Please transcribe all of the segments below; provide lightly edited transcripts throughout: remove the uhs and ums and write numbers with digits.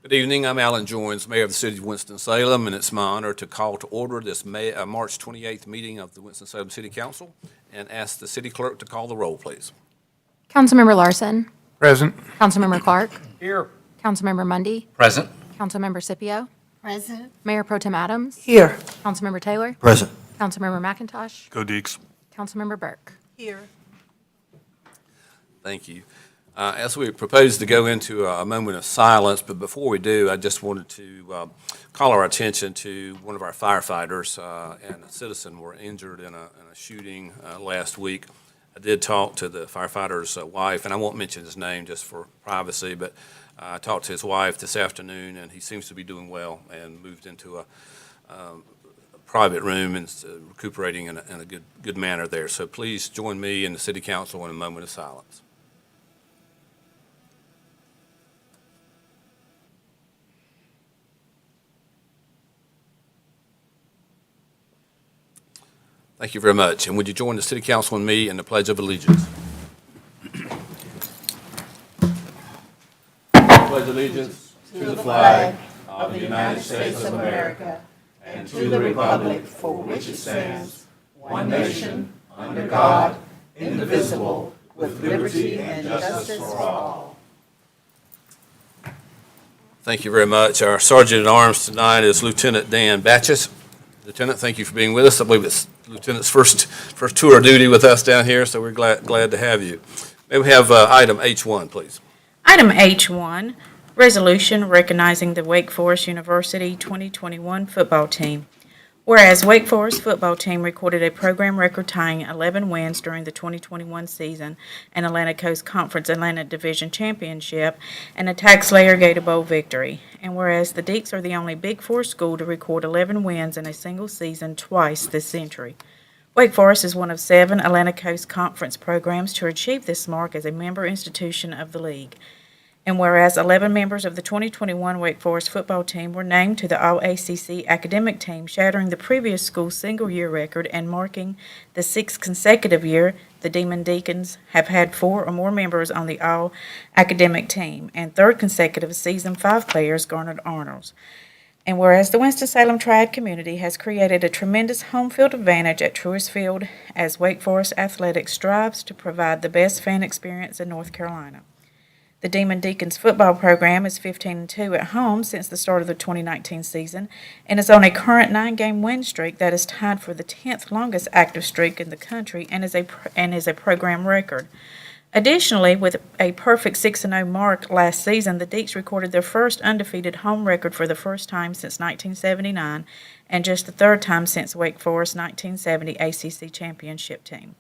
Good evening. I'm Alan Joines, Mayor of the City of Winston-Salem, and it's my honor to call to order this March 28th meeting of the Winston-Salem City Council and ask the city clerk to call the roll, please. Councilmember Larson. Present. Councilmember Clark. Here. Councilmember Mundy. Present. Councilmember Scipio. Present. Mayor Pro Tem Adams. Here. Councilmember Taylor. Present. Councilmember McIntosh. Go Deeks. Councilmember Burke. Here. Thank you. As we propose to go into a moment of silence, but before we do, I just wanted to call our attention to one of our firefighters and a citizen were injured in a shooting last week. I did talk to the firefighter's wife, and I won't mention his name just for privacy, but I talked to his wife this afternoon, and he seems to be doing well and moved into a private room and recuperating in a good manner there. So please join me and the City Council in a moment of silence. Thank you very much. And would you join the City Council and me in the Pledge of Allegiance? Pledge allegiance To the flag of the United States of America and to the republic for which it stands, one nation, under God, indivisible, with liberty and justice for all. Thank you very much. Our Sergeant at Arms tonight is Lieutenant Dan Batches. Lieutenant, thank you for being with us. I believe it's Lieutenant's first tour of duty with us down here, so we're glad to have you. May we have item H1, please? Item H1, resolution recognizing the Wake Forest University 2021 football team. Whereas Wake Forest football team recorded a program record tying 11 wins during the 2021 season and Atlantic Coast Conference Atlantic Division Championship and a Taxslayer Gator Bowl victory. And whereas the Deacs are the only Big Four school to record 11 wins in a single season twice this century. Wake Forest is one of 7 Atlantic Coast Conference programs to achieve this mark as a member institution of the league. And whereas 11 members of the 2021 Wake Forest football team were named to the All-ACC academic team, shattering the previous school's single-year record and marking the 6th consecutive year the Demon Deacons have had 4 or more members on the All-Academic team, and 3rd consecutive season 5 players garnered honors. And whereas the Winston-Salem Triad community has created a tremendous home field advantage at Truist Field as Wake Forest Athletics strives to provide the best fan experience in North Carolina. The Demon Deacons football program is 15-2 at home since the start of the 2019 season and is on a current 9-game win streak that is tied for the 10th longest active streak in the country and is a program record. Additionally, with a perfect 6-0 mark last season, the Deacs recorded their first undefeated home record for the first time since 1979 and just the 3rd time since Wake Forest's 1970 ACC championship team.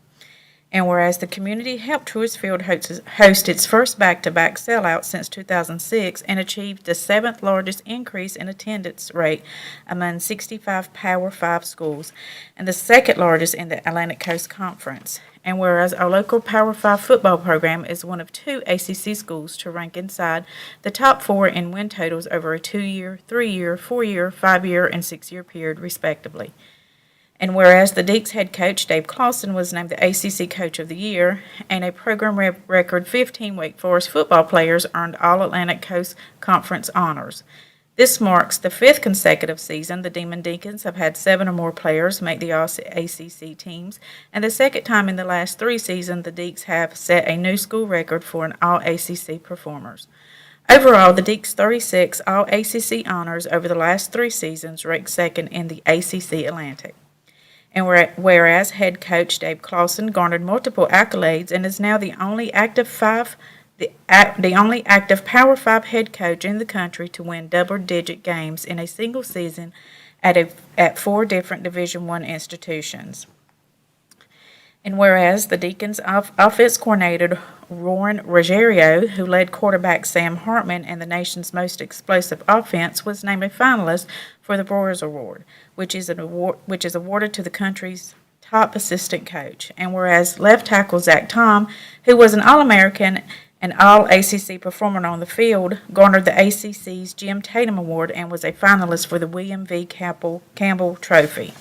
And whereas the community helped Truist Field host its first back-to-back sellout since 2006 and achieved the 7th largest increase in attendance rate among 65 Power 5 schools and the 2nd largest in the Atlantic Coast Conference. And whereas our local Power 5 football program is one of 2 ACC schools to rank inside the top 4 in win totals over a 2-year, 3-year, 4-year, 5-year, and 6-year period, respectively. And whereas the Deacs head coach, Dave Clawson, was named the ACC Coach of the Year, and a program record 15 Wake Forest football players earned All-Atlantic Coast Conference honors. This marks the 5th consecutive season the Demon Deacons have had 7 or more players make the All-ACC teams, and the 2nd time in the last 3 seasons the Deacs have set a new school record for an All-ACC performers. Overall, the Deacs' 36 All-ACC honors over the last 3 seasons rank 2nd in the ACC Atlantic. And whereas head coach Dave Clawson garnered multiple accolades and is now the only active Power 5 head coach in the country to win double-digit games in a single season at 4 different Division I institutions. And whereas the Deacons' offense coordinator, Warren Ruggiero, who led quarterback Sam Hartman and the nation's most explosive offense, was named a finalist for the Brewers Award, which is awarded to the country's top assistant coach. And whereas left tackle Zach Tom, who was an All-American and All-ACC performer on the field, garnered the ACC's Jim Tatum Award and was a finalist for the William V. Campbell Trophy.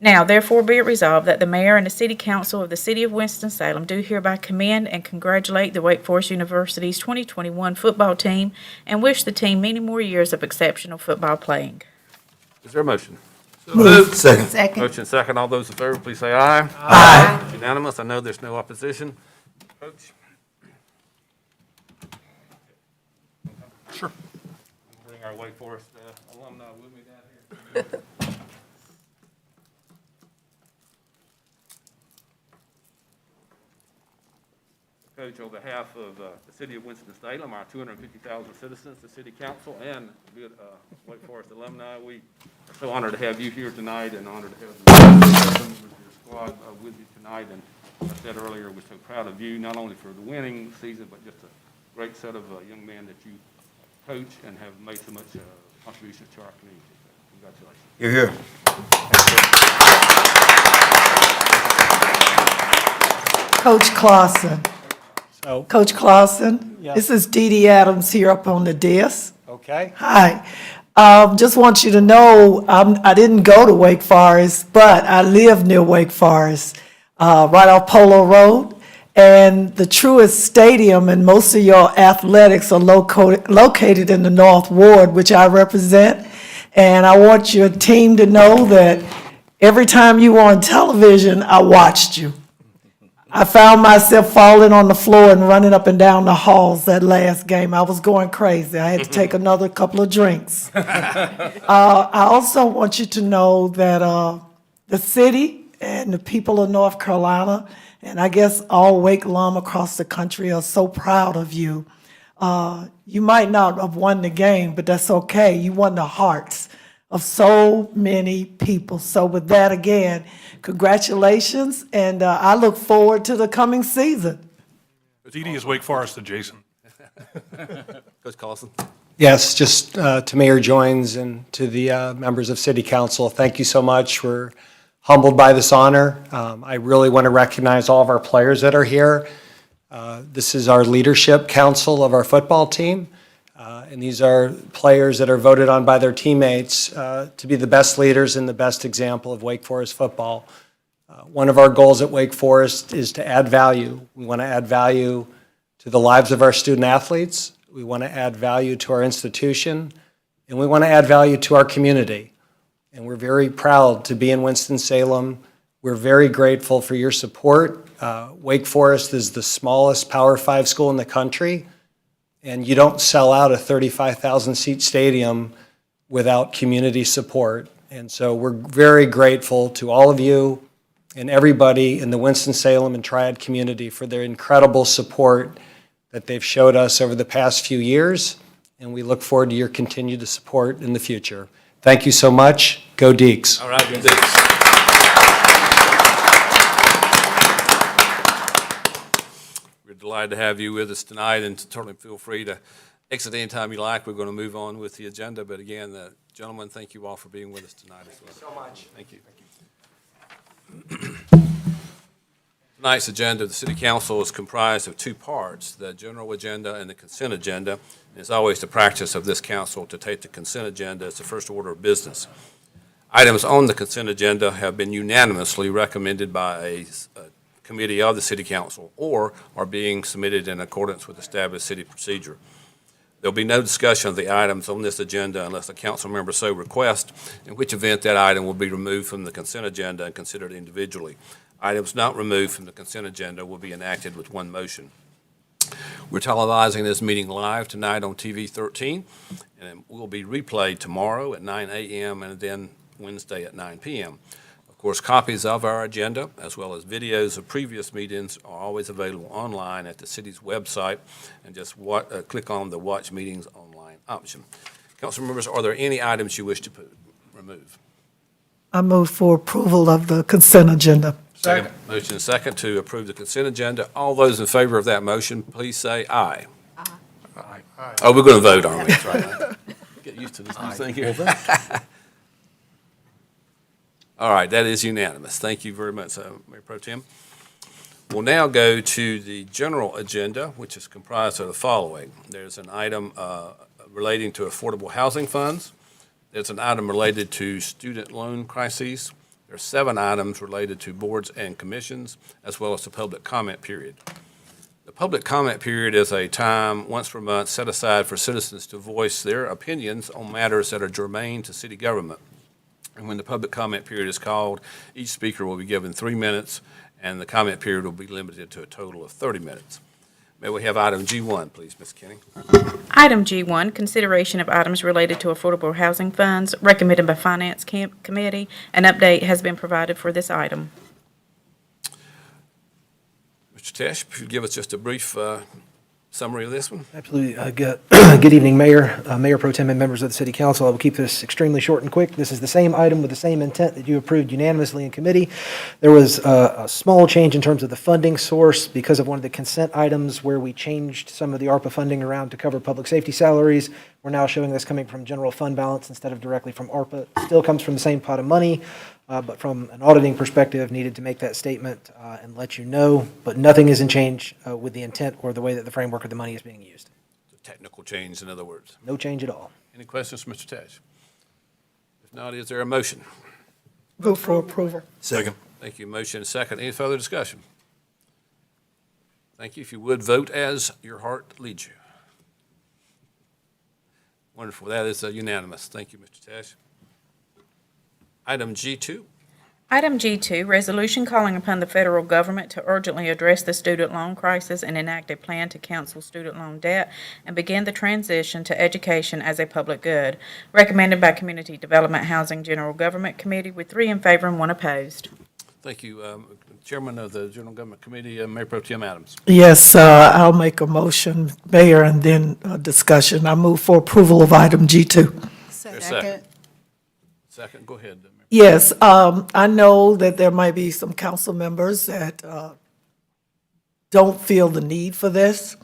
Now, therefore, be it resolved that the mayor and the city council of the city of Winston-Salem do hereby commend and congratulate the Wake Forest University's 2021 football team and wish the team many more years of exceptional football playing. Is there a motion? Move. Second. Second. Motion second. All those in favor, please say aye. Aye. Unanimous. I know there's no opposition. Coach? Sure. Bring our Wake Forest alumni with me down here. Coach, on behalf of the city of Winston-Salem, our 250,000 citizens, the city council, and good Wake Forest alumni, we are so honored to have you here tonight and honored to have your squad with you tonight. And as I said earlier, we're so proud of you, not only for the winning season, but just a great set of young men that you coach and have made so much contributions to our community. So congratulations. You're here. Coach Clausen. So, Coach Clausen, Yeah. this is Dee Dee Adams here up on the desk. okay, Hi. Just want you to know, I didn't go to Wake Forest, but I live near Wake Forest, right off Polo Road. And the Truist Stadium and most of your athletics are located in the North Ward, which I represent. And I want your team to know that every time you were on television, I watched you. I found myself falling on the floor and running up and down the halls that last game. I was going crazy. I had to take another couple of drinks. I also want you to know that the city and the people of North Carolina, and I guess all Wake alum across the country, are so proud of you. You might not have won the game, but that's okay. You won the hearts of so many people. So with that, again, congratulations, and I look forward to the coming season. Dee Dee is Wake Forest adjacent. Coach Carlson. yes, just to Mayor Joines and to the members of City Council, thank you so much. We're humbled by this honor. I really want to recognize all of our players that are here. This is our leadership council of our football team, and these are players that are voted on by their teammates to be the best leaders and the best example of Wake Forest football. One of our goals at Wake Forest is to add value. We want to add value to the lives of our student athletes. We want to add value to our institution, and we want to add value to our community. And we're very proud to be in Winston-Salem. We're very grateful for your support. Wake Forest is the smallest Power 5 school in the country, and you don't sell out a 35,000-seat stadium without community support. And so we're very grateful to all of you and everybody in the Winston-Salem and Triad community for their incredible support that they've showed us over the past few years, and we look forward to your continued support in the future. Thank you so much. Go Deeks. All right, Deeks. We're delighted to have you with us tonight, and certainly feel free to exit anytime you like. We're going to move on with the agenda, but again, gentlemen, thank you all for being with us tonight as well. So much. Thank you. Tonight's agenda of the City Council is comprised of two parts, the general agenda and the consent agenda. It's always the practice of this council to take the consent agenda as the first order of business. Items on the consent agenda have been unanimously recommended by a committee of the City Council or are being submitted in accordance with established city procedure. There will be no discussion of the items on this agenda unless a council member so requests, in which event that item will be removed from the consent agenda and considered individually. Items not removed from the consent agenda will be enacted with one motion. We're televising this meeting live tonight on TV 13, and it will be replayed tomorrow at 9 a.m. and then Wednesday at 9 p.m. Of course, copies of our agenda, as well as videos of previous meetings, are always available online at the city's website, and just click on the Watch Meetings Online option. Council members, are there any items you wish to remove? I move for approval of the consent agenda. Second. Motion is second to approve the consent agenda. All those in favor of that motion, please say aye. Aye. Oh, we're going to vote, aren't we? That's right. Get used to this new thing here. All right, that is unanimous. Thank you very much, Mayor Pro Tem. We'll now go to the general agenda, which is comprised of the following. There's an item relating to affordable housing funds. There's an item related to student loan crises. There are 7 items related to boards and commissions, as well as the public comment period. The public comment period is a time once per month set aside for citizens to voice their opinions on matters that are germane to city government. And when the public comment period is called, each speaker will be given 3 minutes, and the comment period will be limited to a total of 30 minutes. May we have item G1, please, Ms. Kenny? Item G1, consideration of items related to affordable housing funds recommended by Finance Committee. An update has been provided for this item. Mr. Tesh, if you'd give us just a brief summary of this one. Absolutely. Good evening, Mayor, Mayor Pro Tem, and members of the City Council. I will keep this extremely short and quick. This is the same item with the same intent that you approved unanimously in committee. There was a small change in terms of the funding source because of one of the consent items where we changed some of the ARPA funding around to cover public safety salaries. We're now showing this coming from general fund balance instead of directly from ARPA. It still comes from the same pot of money, but from an auditing perspective, needed to make that statement and let you know. But nothing is in change with the intent or the way that the framework of the money is being used. The technical change, in other words. No change at all. Any questions, Mr. Tesh? If not, is there a motion? Vote for approval. Second. Thank you. Motion and second. Any further discussion? Thank you. If you would, vote as your heart leads you. Wonderful. That is unanimous. Thank you, Mr. Tesh. Item G2. Item G2, resolution calling upon the federal government to urgently address the student loan crisis and enact a plan to cancel student loan debt and begin the transition to education as a public good. Recommended by Community Development Housing General Government Committee with 3 in favor and 1 opposed. Thank you. Chairman of the General Government Committee, Mayor Pro Tem Adams. Yes, I'll make a motion, Mayor, and then discussion. I move for approval of item G2. Second. Second, go ahead. Mayor. Yes, I know that there might be some council members that don't feel the need for this,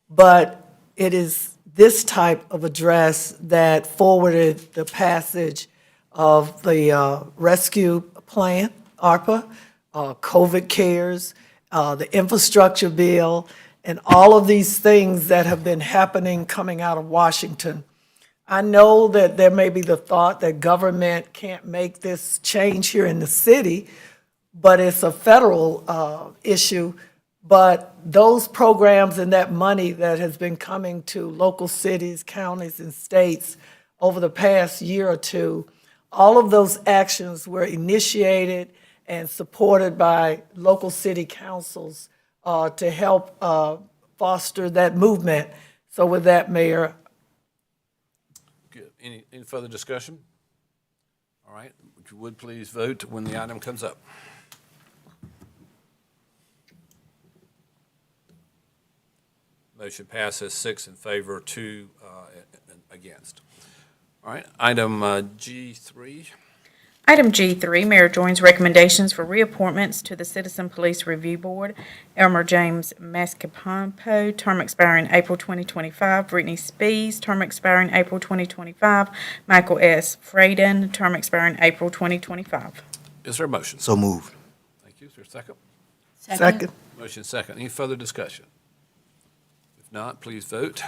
but it is this type of address that forwarded the passage of the rescue plan, ARPA, COVID cares, the infrastructure bill, and all of these things that have been happening coming out of Washington. I know that there may be the thought that government can't make this change here in the city, but it's a federal issue. But those programs and that money that has been coming to local cities, counties, and states over the past year or two, all of those actions were initiated and supported by local city councils to help foster that movement. So with that, Mayor, Good. Any further discussion? All right. If you would, please vote when the item comes up. Motion passes 6 in favor, 2 against. All right. Item G3. Item G3, Mayor joins recommendations for reappointments to the Citizen Police Review Board. Elmer James Mascapompo, term expiring April 2025. Brittany Spees, term expiring April 2025. Michael S. Frayden, term expiring April 2025. Is there a motion? So moved. Thank you. Is there a second? second. Motion second. Any further discussion? If not, please vote.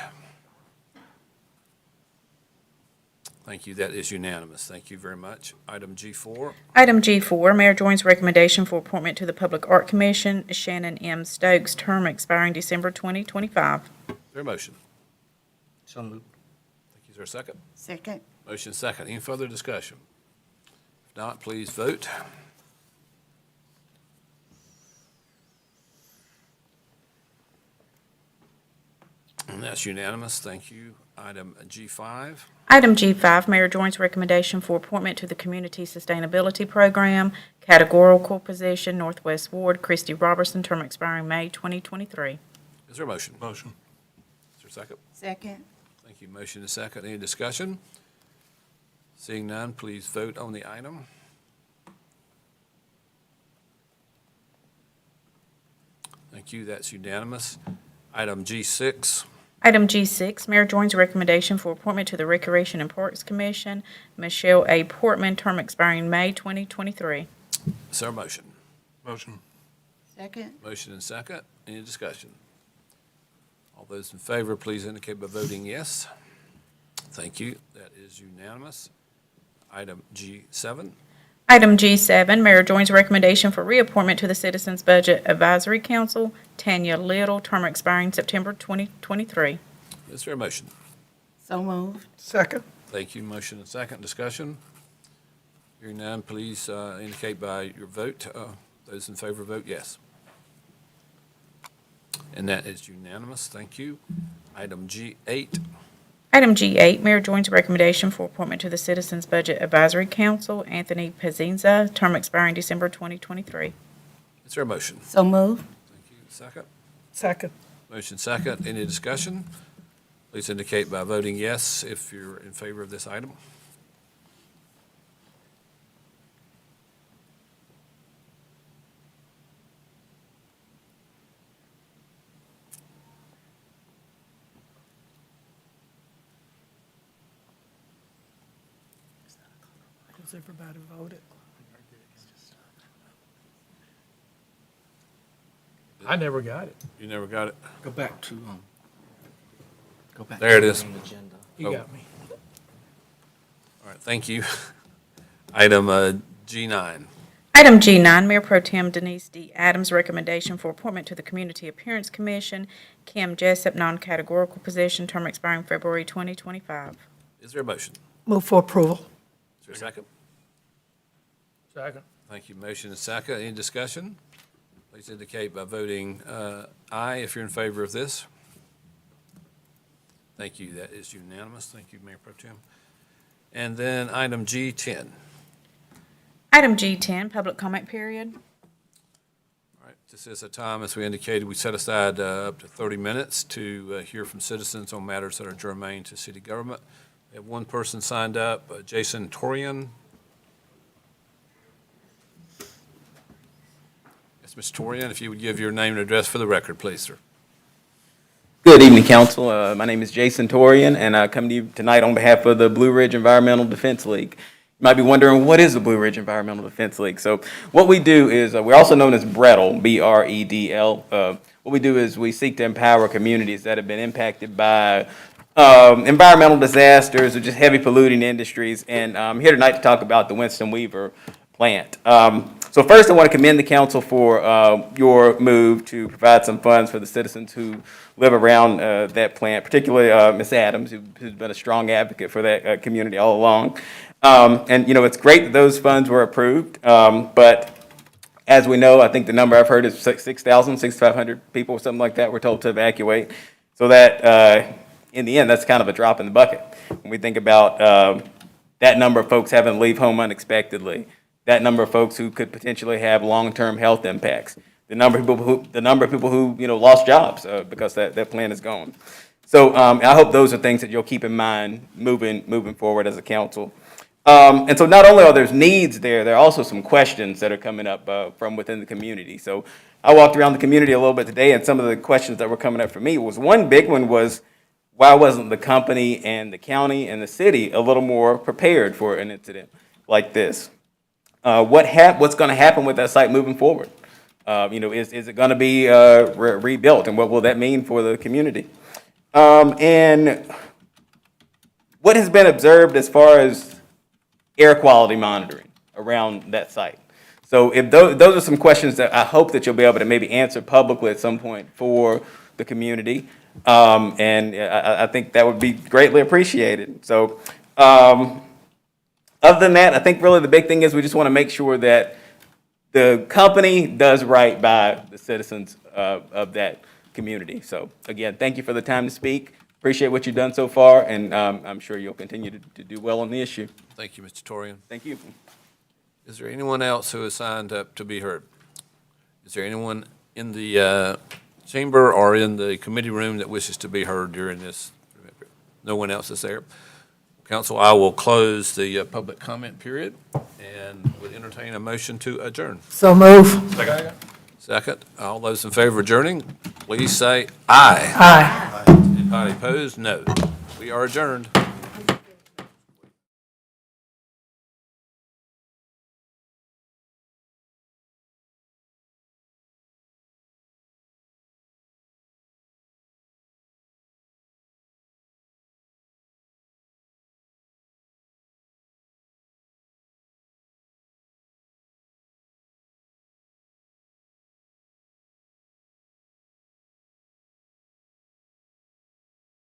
Thank you. That is unanimous. Thank you very much. Item G4. Item G4, Mayor joins recommendation for appointment to the Public Art Commission. Shannon M. Stokes, term expiring December 2025. Is there a motion? So moved. Thank you. Is there a second? Second. Motion second. Any further discussion? If not, please vote. And that's unanimous. Thank you. Item G5. Item G5, Mayor joins recommendation for appointment to the Community Sustainability Program, categorical position, Northwest Ward, Christy Robertson, term expiring May 2023. Is there a motion? Motion. Is there a second? Second. Thank you. Motion is second. Any discussion? Seeing none, please vote on the item. Thank you. That's unanimous. Item G6. Item G6, Mayor joins recommendation for appointment to the Recreation and Parks Commission, Michelle A. Portman, term expiring May 2023. Is there a motion? Motion. Second. Motion and second. Any discussion? All those in favor, please indicate by voting yes. Thank you. That is unanimous. Item G7. Item G7, Mayor joins recommendation for reappointment to the Citizens Budget Advisory Council, Tanya Little, term expiring September 2023. Is there a motion? So moved. Second. Thank you. Motion and second. Discussion? Hearing none, please indicate by your vote. Those in favor vote yes. And that is unanimous. Thank you. Item G8. Item G8, Mayor joins recommendation for appointment to the Citizens Budget Advisory Council, Anthony Pazinza, term expiring December 2023. Is there a motion? So moved. Thank you. Second. Second. Motion second. Any discussion? Please indicate by voting yes if you're in favor of this item. Has everybody voted? I never got it. You never got it? Go back to, There it is. agenda. Oh. You got me. All right, thank you. Item G9. Item G9, Mayor Pro Tem Denise D. Adams' recommendation for appointment to the Community Appearance Commission, Kim Jessup, non-categorical position, term expiring February 2025. Is there a motion? Move for approval. Is there a second? Second. Thank you. Motion and second. Any discussion? Please indicate by voting aye if you're in favor of this. Thank you. That is unanimous. Thank you, Mayor Pro Tem. And then item G10. Item G10, public comment period. All right, this is a time, as we indicated, we set aside up to 30 minutes to hear from citizens on matters that are germane to city government. We have one person signed up, Jason Torian. Yes, Mr. Torian, if you would give your name and address for the record, please, sir. Good evening, Council. My name is Jason Torian, and I come to you tonight on behalf of the Blue Ridge Environmental Defense League. You might be wondering, what is the Blue Ridge Environmental Defense League? So what we do is, we're also known as BREDL, B-R-E-D-L. What we do is we seek to empower communities that have been impacted by environmental disasters or just heavy polluting industries. And I'm here tonight to talk about the Winston Weaver plant. So first, I want to commend the council for your move to provide some funds for the citizens who live around that plant, particularly Ms. Adams, who's been a strong advocate for that community all along. And, you know, it's great that those funds were approved, but as we know, I think the number I've heard is 6,500 people or something like that we're told to evacuate. So that, in the end, that's kind of a drop in the bucket. When we think about that number of folks having to leave home unexpectedly, that number of folks who could potentially have long-term health impacts, the number of people who you know lost jobs because that plant is gone. So I hope those are things that you'll keep in mind moving forward as a council. And so not only are there needs there are also some questions that are coming up from within the community. So I walked around the community a little bit today, and some of the questions that were coming up for me was, one big one was, why wasn't the company and the county and the city a little more prepared for an incident like this? What's going to happen with that site moving forward? You know, is it going to be rebuilt, and what will that mean for the community? And what has been observed as far as air quality monitoring around that site? So if those are some questions that I hope that you'll be able to maybe answer publicly at some point for the community. And I think that would be greatly appreciated. So other than that, I think really the big thing is we just want to make sure that the company does right by the citizens of that community. So again, thank you for the time to speak. Appreciate what you've done so far, and I'm sure you'll continue to do well on the issue. Thank you, Mr. Torian. Thank you. Is there anyone else who has signed up to be heard? Is there anyone in the chamber or in the committee room that wishes to be heard during this? No one else is there. Council, I will close the public comment period and would entertain a motion to adjourn. So move. Second, all those in favor of adjourning, please say aye. Aye. Anybody opposed? No. We are adjourned.